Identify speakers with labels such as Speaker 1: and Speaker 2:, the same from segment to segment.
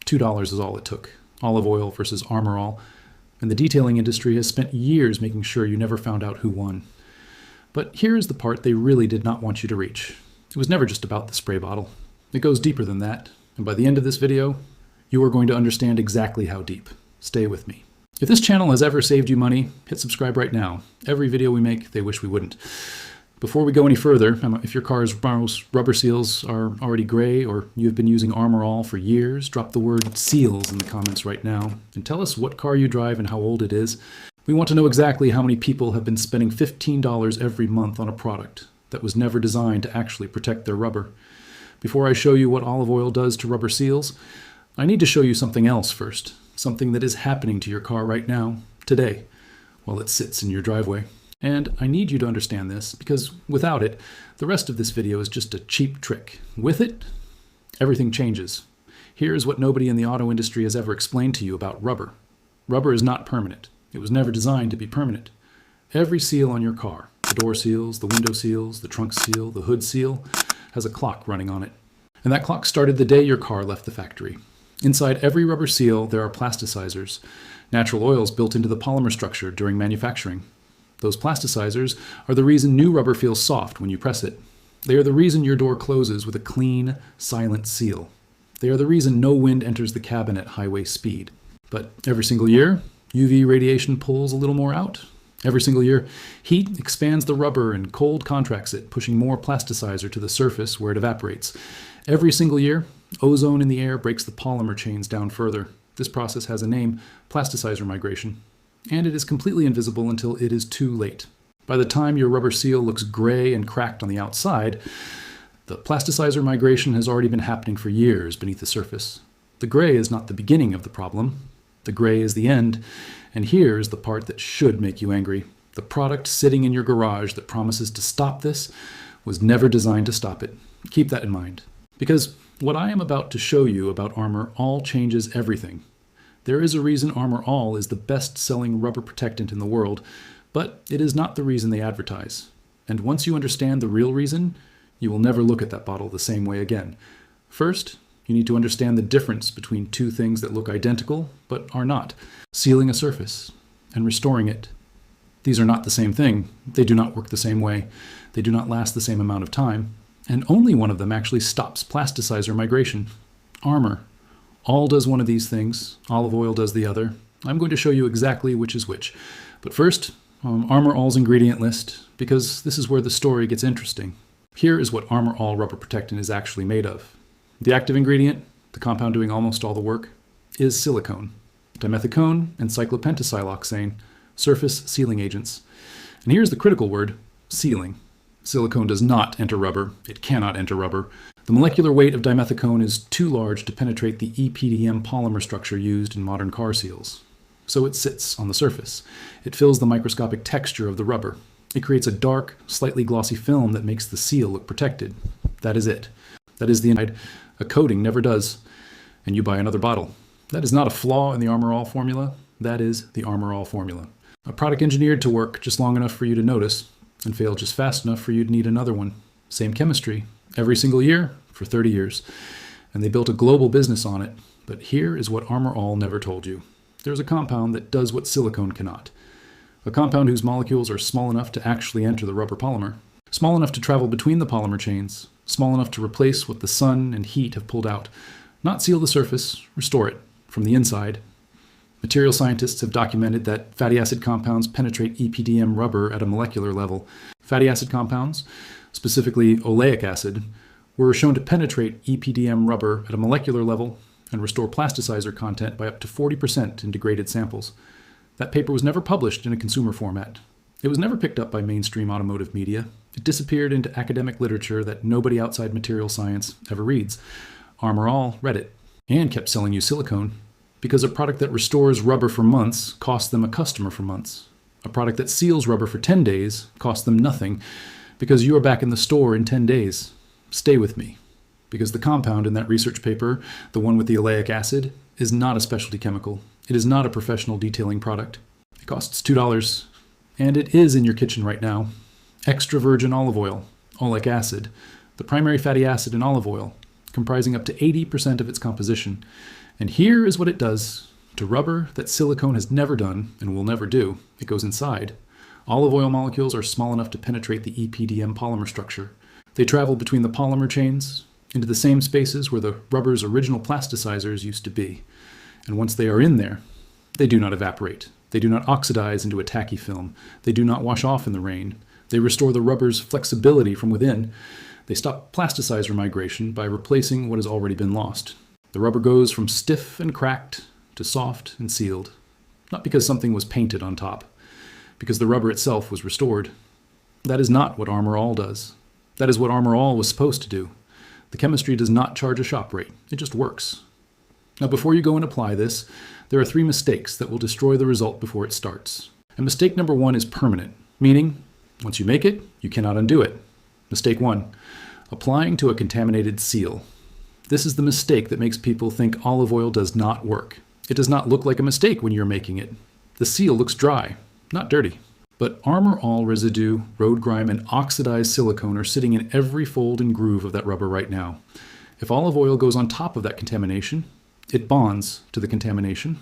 Speaker 1: $2 is all it took. Olive oil versus Armor All. And the detailing industry has spent years making sure you never found out who won. But here is the part they really did not want you to reach. It was never just about the spray bottle. It goes deeper than that. And by the end of this video, you are going to understand exactly how deep. Stay with me. If this channel has ever saved you money, hit subscribe right now. Every video we make, they wish we wouldn't. Before we go any further, if your car's rubber seals are already gray or you've been using Armor All for years, drop the word seals in the comments right now and tell us what car you drive and how old it is. We want to know exactly how many people have been spending $15 every month on a product that was never designed to actually protect their rubber. Before I show you what olive oil does to rubber seals, I need to show you something else first, something that is happening to your car right now, today, while it sits in your driveway. And I need you to understand this because without it, the rest of this video is just a cheap trick. With it, everything changes. Here's what nobody in the auto industry has ever explained to you about rubber. Rubber is not permanent. It was never designed to be permanent. Every seal on your car, the door seals, the window seals, the trunk seal, the hood seal, has a clock running on it. And that clock started the day your car left the factory. Inside every rubber seal, there are plasticizers, natural oils built into the polymer structure during manufacturing. Those plasticizers are the reason new rubber feels soft when you press it. They are the reason your door closes with a clean, silent seal. They are the reason no wind enters the cabin at highway speed. But every single year, UV radiation pulls a little more out. Every single year, heat expands the rubber and cold contracts it, pushing more plasticizer to the surface where it evaporates. Every single year, ozone in the air breaks the polymer chains down further. This process has a name, plasticizer migration. And it is completely invisible until it is too late. By the time your rubber seal looks gray and cracked on the outside, the plasticizer migration has already been happening for years beneath the surface. The gray is not the beginning of the problem. The gray is the end. And here is the part that should make you angry. The product sitting in your garage that promises to stop this was never designed to stop it. Keep that in mind. Because what I am about to show you about Armor All changes everything. There is a reason Armor All is the best-selling rubber protectant in the world, but it is not the reason they advertise. And once you understand the real reason, you will never look at that bottle the same way again. First, you need to understand the difference between two things that look identical but are not. Sealing a surface and restoring it. These are not the same thing. They do not work the same way. They do not last the same amount of time. And only one of them actually stops plasticizer migration. Armor All does one of these things, olive oil does the other. I'm going to show you exactly which is which. But first, Armor All's ingredient list, because this is where the story gets interesting. Here is what Armor All Rubber Protectant is actually made of. The active ingredient, the compound doing almost all the work, is silicone, dimethicone, and cyclopentasiloxane, surface sealing agents. And here's the critical word, sealing. Silicone does not enter rubber. It cannot enter rubber. The molecular weight of dimethicone is too large to penetrate the EPDM polymer structure used in modern car seals. So it sits on the surface. It fills the microscopic texture of the rubber. It creates a dark, slightly glossy film that makes the seal look protected. That is it. That is the inside. A coating never does. And you buy another bottle. That is not a flaw in the Armor All formula. That is the Armor All formula. A product engineered to work just long enough for you to notice and fail just fast enough for you to need another one. Same chemistry. Every single year for 30 years. And they built a global business on it. But here is what Armor All never told you. There's a compound that does what silicone cannot. A compound whose molecules are small enough to actually enter the rubber polymer. Small enough to travel between the polymer chains. Small enough to replace what the sun and heat have pulled out. Not seal the surface, restore it from the inside. Material scientists have documented that fatty acid compounds penetrate EPDM rubber at a molecular level. Fatty acid compounds, specifically oleic acid, were shown to penetrate EPDM rubber at a molecular level and restore plasticizer content by up to 40% in degraded samples. That paper was never published in a consumer format. It was never picked up by mainstream automotive media. It disappeared into academic literature that nobody outside material science ever reads. Armor All read it and kept selling you silicone because a product that restores rubber for months costs them a customer for months. A product that seals rubber for 10 days costs them nothing because you are back in the store in 10 days. Stay with me, because the compound in that research paper, the one with the oleic acid, is not a specialty chemical. It is not a professional detailing product. It costs $2, and it is in your kitchen right now. Extra virgin olive oil, oleic acid, the primary fatty acid in olive oil, comprising up to 80% of its composition. And here is what it does to rubber that silicone has never done and will never do. It goes inside. Olive oil molecules are small enough to penetrate the EPDM polymer structure. They travel between the polymer chains into the same spaces where the rubber's original plasticizers used to be. And once they are in there, they do not evaporate. They do not oxidize into a tacky film. They do not wash off in the rain. They restore the rubber's flexibility from within. They stop plasticizer migration by replacing what has already been lost. The rubber goes from stiff and cracked to soft and sealed. Not because something was painted on top, because the rubber itself was restored. That is not what Armor All does. That is what Armor All was supposed to do. The chemistry does not charge a shop rate. It just works. Now, before you go and apply this, there are 3 mistakes that will destroy the result before it starts. And mistake number 1 is permanent, meaning once you make it, you cannot undo it. Mistake 1, applying to a contaminated seal. This is the mistake that makes people think olive oil does not work. It does not look like a mistake when you're making it. The seal looks dry, not dirty. But Armor All residue, road grime, and oxidized silicone are sitting in every fold and groove of that rubber right now. If olive oil goes on top of that contamination, it bonds to the contamination.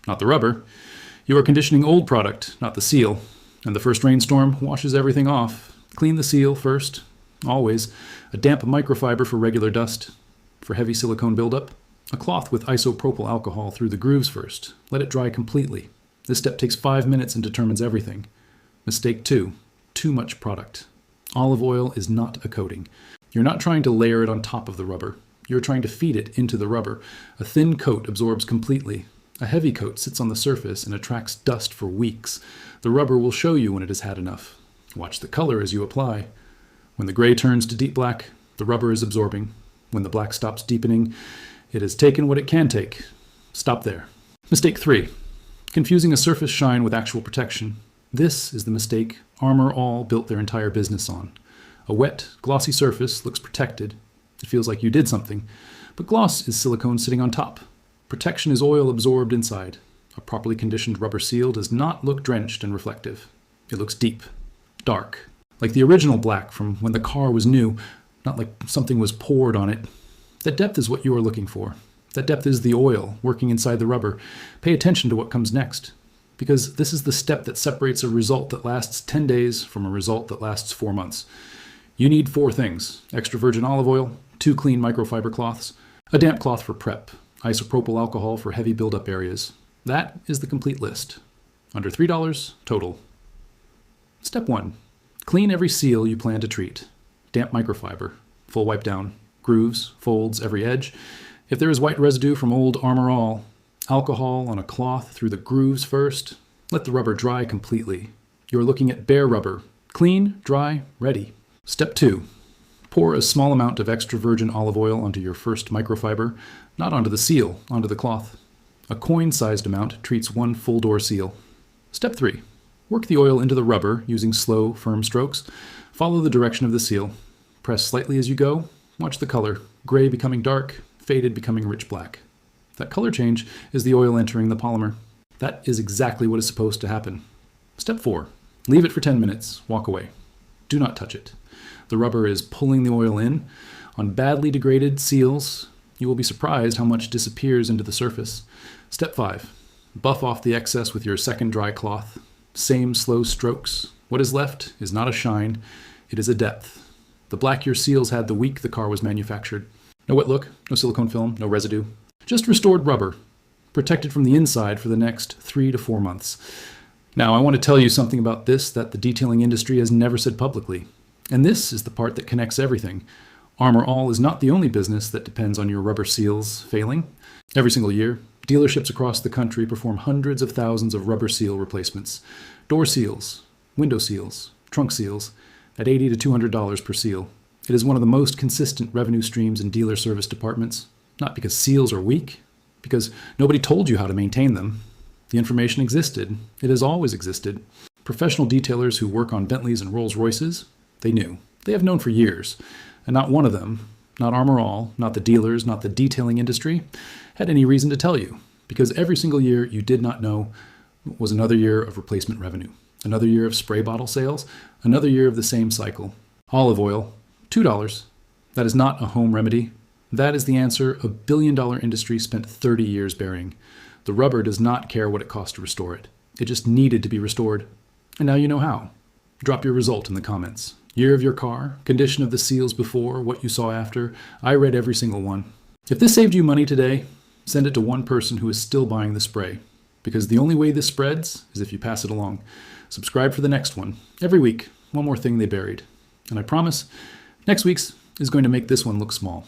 Speaker 1: Not the rubber. You are conditioning old product, not the seal. And the first rainstorm washes everything off. Clean the seal first, always. A damp microfiber for regular dust. For heavy silicone buildup, a cloth with isopropyl alcohol through the grooves first. Let it dry completely. This step takes 5 minutes and determines everything. Mistake 2, too much product. Olive oil is not a coating. You're not trying to layer it on top of the rubber. You're trying to feed it into the rubber. A thin coat absorbs completely. A heavy coat sits on the surface and attracts dust for weeks. The rubber will show you when it has had enough. Watch the color as you apply. When the gray turns to deep black, the rubber is absorbing. When the black stops deepening, it has taken what it can take. Stop there. Mistake 3, confusing a surface shine with actual protection. This is the mistake Armor All built their entire business on. A wet, glossy surface looks protected. It feels like you did something. But gloss is silicone sitting on top. Protection is oil absorbed inside. A properly conditioned rubber seal does not look drenched and reflective. It looks deep, dark, like the original black from when the car was new, not like something was poured on it. That depth is what you are looking for. That depth is the oil working inside the rubber. Pay attention to what comes next, because this is the step that separates a result that lasts 10 days from a result that lasts 4 months. You need 4 things: extra virgin olive oil, 2 clean microfiber cloths, a damp cloth for prep, isopropyl alcohol for heavy buildup areas. That is the complete list. Under $3 total. Step 1. Clean every seal you plan to treat. Damp microfiber, full wipe down, grooves, folds, every edge. If there is white residue from old Armor All, alcohol on a cloth through the grooves first. Let the rubber dry completely. You are looking at bare rubber. Clean, dry, ready. Step 2. Pour a small amount of extra virgin olive oil onto your first microfiber, not onto the seal, onto the cloth. A coin-sized amount treats 1 full door seal. Step 3. Work the oil into the rubber using slow, firm strokes. Follow the direction of the seal. Press slightly as you go. Watch the color, gray becoming dark, faded becoming rich black. That color change is the oil entering the polymer. That is exactly what is supposed to happen. Step 4. Leave it for 10 minutes. Walk away. Do not touch it. The rubber is pulling the oil in. On badly degraded seals, you will be surprised how much disappears into the surface. Step 5. Buff off the excess with your second dry cloth. Same slow strokes. What is left is not a shine, it is a depth. The black your seals had the week the car was manufactured. No wet look, no silicone film, no residue. Just restored rubber, protected from the inside for the next 3 to 4 months. Now, I want to tell you something about this that the detailing industry has never said publicly. And this is the part that connects everything. Armor All is not the only business that depends on your rubber seals failing. Every single year, dealerships across the country perform hundreds of thousands of rubber seal replacements. Door seals, window seals, trunk seals, at $80 to $200 per seal. It is one of the most consistent revenue streams in dealer service departments, not because seals are weak, because nobody told you how to maintain them. The information existed. It has always existed. Professional detailers who work on Bentleys and Rolls-Royces, they knew. They have known for years. And not one of them, not Armor All, not the dealers, not the detailing industry, had any reason to tell you. Because every single year you did not know was another year of replacement revenue, another year of spray bottle sales, another year of the same cycle. Olive oil, $2. That is not a home remedy. That is the answer a billion-dollar industry spent 30 years burying. The rubber does not care what it costs to restore it. It just needed to be restored. And now you know how. Drop your result in the comments. Year of your car, condition of the seals before, what you saw after. I read every single one. If this saved you money today, send it to one person who is still buying the spray. Because the only way this spreads is if you pass it along. Subscribe for the next one. Every week, one more thing they buried. And I promise, next week's is going to make this one look small.